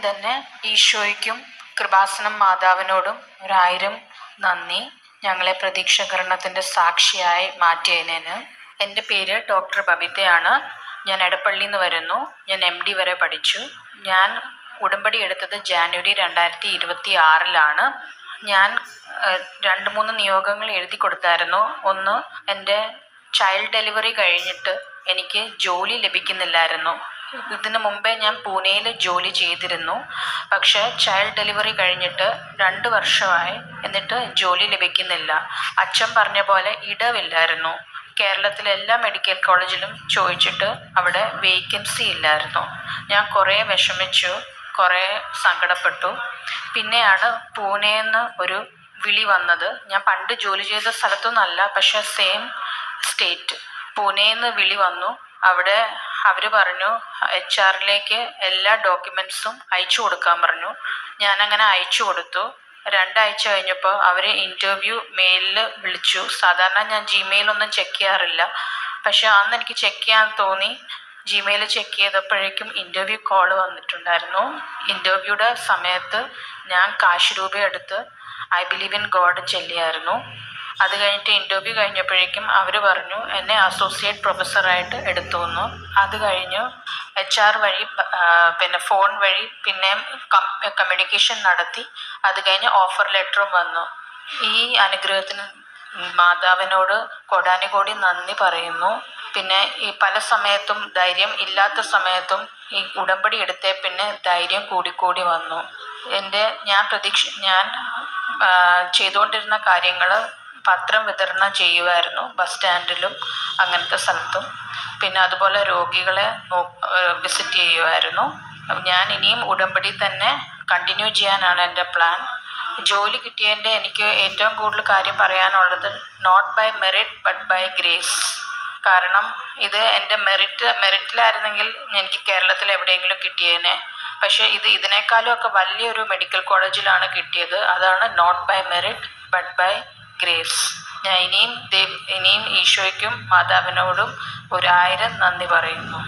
തന്നെ ഈശോയ്ക്കും കൃപാസനം മാതാവിനോടും 1000 നന്ദി, ഞങ്ങളെ പ്രതീക്ഷാകിരണത്തിൻ്റെ സാക്ഷിയായി മാറ്റിയതിന്. എൻ്റെ പേര് ഡോക്ടർ ബബിതയാണ്. ഞാൻ എടപ്പള്ളിയിൽ നിന്ന് വരുന്നു. ഞാൻ MD വരെ പഠിച്ചു. ഞാൻ ഉടമ്പടി എടുത്തത് ജാനുവരി 2026 ഞാൻ 2-3 നിയോഗങ്ങൾ എഴുതി കൊടുത്തായിരുന്നു. ഒന്ന്, എൻ്റെ ചൈൽഡ് ഡെലിവറി കഴിഞ്ഞിട്ട് എനിക്ക് ജോലി ലഭിക്കുന്നില്ലായിരുന്നു. ഇതിനു മുമ്പേ ഞാൻ പൂനെയിൽ ജോലി ചെയ്തിരുന്നു. പക്ഷേ ചൈൽഡ് ഡെലിവറി കഴിഞ്ഞിട്ട് 2 വർഷമായി, എന്നിട്ട് ജോലി ലഭിക്കുന്നില്ല. അച്ഛൻ പറഞ്ഞ പോലെ ഇടവില്ലായിരുന്നു. കേരളത്തിലെ എല്ലാ മെഡിക്കൽ കോളേജിലും ചോദിച്ചിട്ട് അവിടെ വേക്കൻസി ഇല്ലായിരുന്നു. ഞാൻ കുറേ വിഷമിച്ചു, കുറേ സങ്കടപ്പെട്ടു. പിന്നെയാണ് പൂനെയിൽ നിന്ന് ഒരു വിളി വന്നത്. ഞാൻ പണ്ട് ജോലി ചെയ്ത സ്ഥലത്തൊന്നല്ല, പക്ഷേ സെയിം സ്റ്റേറ്റ്. പൂനെയിൽ നിന്ന് വിളി വന്നു. അവിടെ അവർ പറഞ്ഞു HR എല്ലാ ഡോക്യുമെൻറ്റ്സും അയച്ചു കൊടുക്കാൻ പറഞ്ഞു. ഞാനങ്ങനെ അയച്ചു കൊടുത്തു. 2 ആഴ്ച കഴിഞ്ഞപ്പോൾ അവർ ഇൻ്റർവ്യൂ മെയിലിൽ വിളിച്ചു. സാധാരണ ഞാൻ Gmail ഒന്നും ചെക്ക് ചെയ്യാറില്ല, പക്ഷേ അന്ന് എനിക്ക് ചെക്ക് ചെയ്യാൻ തോന്നി. Gmail ചെക്ക് ചെയ്തപ്പോഴേക്കും ഇൻ്റർവ്യൂ കോൾ വന്നിട്ടുണ്ടായിരുന്നു. ഇൻ്റർവ്യൂയുടെ സമയത്ത് ഞാൻ കാശ് രൂപ എടുത്ത് I believe in God ചൊല്ലിയായിരുന്നു. അത് കഴിഞ്ഞിട്ട് ഇൻ്റർവ്യൂ കഴിഞ്ഞപ്പോഴേക്കും അവർ പറഞ്ഞു എന്നെ അസോസിയേറ്റ് പ്രൊഫസറായിട്ട് എടുത്തു എന്ന്. അത് കഴിഞ്ഞു HR വഴി പിന്നെ ഫോൺ വഴി പിന്നെ കമ്മ്യൂണിക്കേഷൻ നടത്തി. അത് കഴിഞ്ഞ് ഓഫർ ലെറ്ററും വന്നു. ഈ അനുഗ്രഹത്തിന് മാതാവിനോട് കോടാനുകോടി നന്ദി പറയുന്നു. പിന്നെ ഈ പല സമയത്തും ധൈര്യം ഇല്ലാത്ത സമയത്തും ഈ ഉടമ്പടി എടുത്തേ പിന്നെ ധൈര്യം കൂടിക്കൂടി വന്നു. ഞാൻ ചെയ്തുകൊണ്ടിരുന്ന കാര്യങ്ങൾ പത്രം വിതരണം ചെയ്യുമായിരുന്നു, ബസ് സ്റ്റാൻഡിലും അങ്ങനത്തെ സ്ഥലത്തും. പിന്നെ അതുപോലെ രോഗികളെ വിസിറ്റ് ചെയ്യുമായിരുന്നു. ഞാൻ ഇനിയും ഉടമ്പടി തന്നെ കണ്ടിന്യൂ ചെയ്യാനാണ് എൻ്റെ പ്ലാൻ. ജോലി കിട്ടിയതിൻ്റെ എനിക്ക് ഏറ്റവും കൂടുതൽ കാര്യം പറയാനുള്ളത് not by merit but by grace. കാരണം ഇത് എൻ്റെ മെറിറ്റിലായിരുന്നെങ്കിൽ എനിക്ക് കേരളത്തിൽ എവിടെയെങ്കിലും കിട്ടിയേനെ. പക്ഷേ ഇതിനേക്കാളും ഒക്കെ വലിയൊരു മെഡിക്കൽ കോളേജിലാണ് കിട്ടിയത്. അതാണ് not by merit but by grace. ഞാൻ ഇനിയും ഈശോയ്ക്കും മാതാവിനോടും 1000 നന്ദി പറയുന്നു.